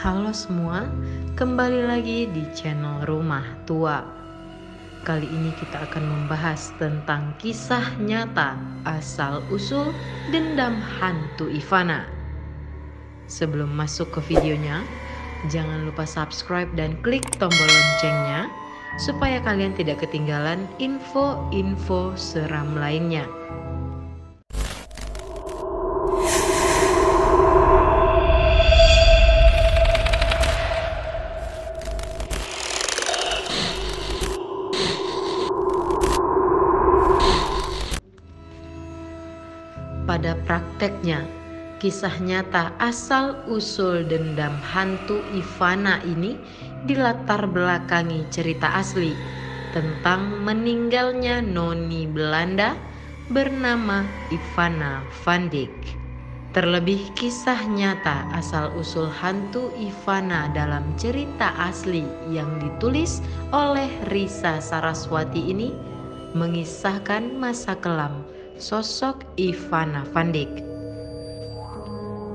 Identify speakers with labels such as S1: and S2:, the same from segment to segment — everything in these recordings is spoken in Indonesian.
S1: Halo semua, kembali lagi di channel Rumah Tua. Kali ini kita akan membahas tentang kisah nyata asal-usul dendam hantu Ivana. Sebelum masuk ke videonya, jangan lupa subscribe dan klik tombol loncengnya supaya kalian tidak ketinggalan info-info seram lainnya. Pada prakteknya, kisah nyata asal-usul dendam hantu Ivana ini dilatar belakangi cerita asli tentang meninggalnya noni Belanda bernama Ivana van Dijk. Terlebih kisah nyata asal-usul hantu Ivana dalam cerita asli yang ditulis oleh Risa Saraswati ini mengisahkan masa kelam sosok Ivana van Dijk.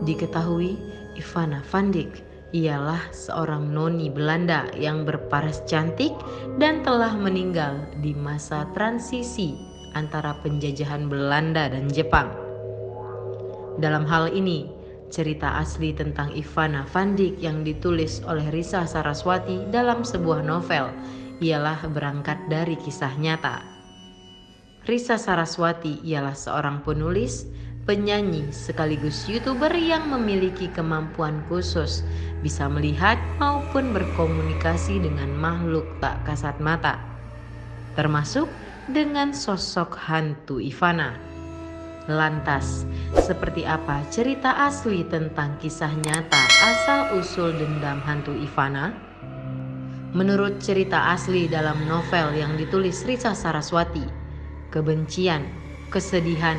S1: Diketahui Ivana van Dijk ialah seorang noni Belanda yang berparas cantik dan telah meninggal di masa transisi antara penjajahan Belanda dan Jepang. Dalam hal ini, cerita asli tentang Ivana van Dijk yang ditulis oleh Risa Saraswati dalam sebuah novel ialah berangkat dari kisah nyata. Risa Saraswati ialah seorang penulis, penyanyi sekaligus YouTuber yang memiliki kemampuan khusus bisa melihat maupun berkomunikasi dengan makhluk tak kasat mata, termasuk dengan sosok hantu Ivana. Lantas, seperti apa cerita asli tentang kisah nyata asal-usul dendam hantu Ivana? Menurut cerita asli dalam novel yang ditulis Risa Saraswati, kebencian, kesedihan,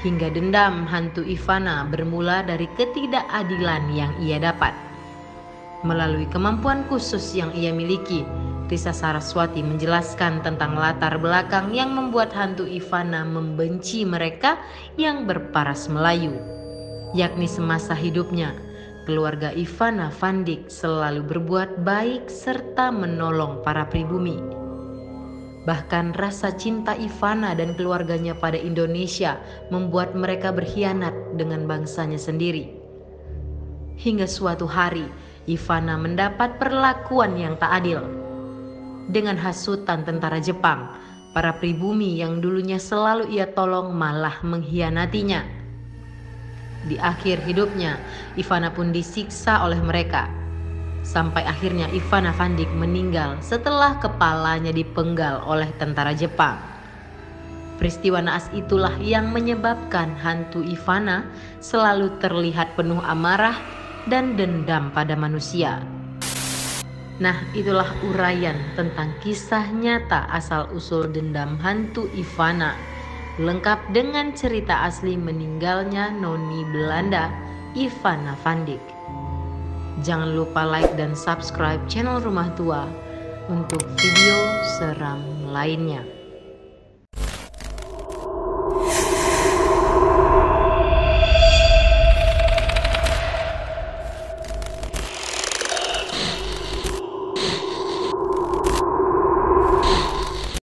S1: hingga dendam hantu Ivana bermula dari ketidakadilan yang ia dapat. Melalui kemampuan khusus yang ia miliki, Risa Saraswati menjelaskan tentang latar belakang yang membuat hantu Ivana membenci mereka yang berparas Melayu, yakni semasa hidupnya, keluarga Ivana van Dijk selalu berbuat baik serta menolong para pribumi. Bahkan rasa cinta Ivana dan keluarganya pada Indonesia membuat mereka berkhianat dengan bangsanya sendiri. Hingga suatu hari, Ivana mendapat perlakuan yang tak adil. Dengan hasutan tentara Jepang, para pribumi yang dulunya selalu ia tolong malah mengkhianatinya. Di akhir hidupnya, Ivana pun disiksa oleh mereka. Sampai akhirnya Ivana van Dijk meninggal setelah kepalanya dipenggal oleh tentara Jepang. Peristiwa naas itulah yang menyebabkan hantu Ivana selalu terlihat penuh amarah dan dendam pada manusia. Nah, itulah uraian tentang kisah nyata asal-usul dendam hantu Ivana, lengkap dengan cerita asli meninggalnya noni Belanda Ivana van Dijk. Jangan lupa like dan subscribe channel Rumah Tua untuk video seram lainnya.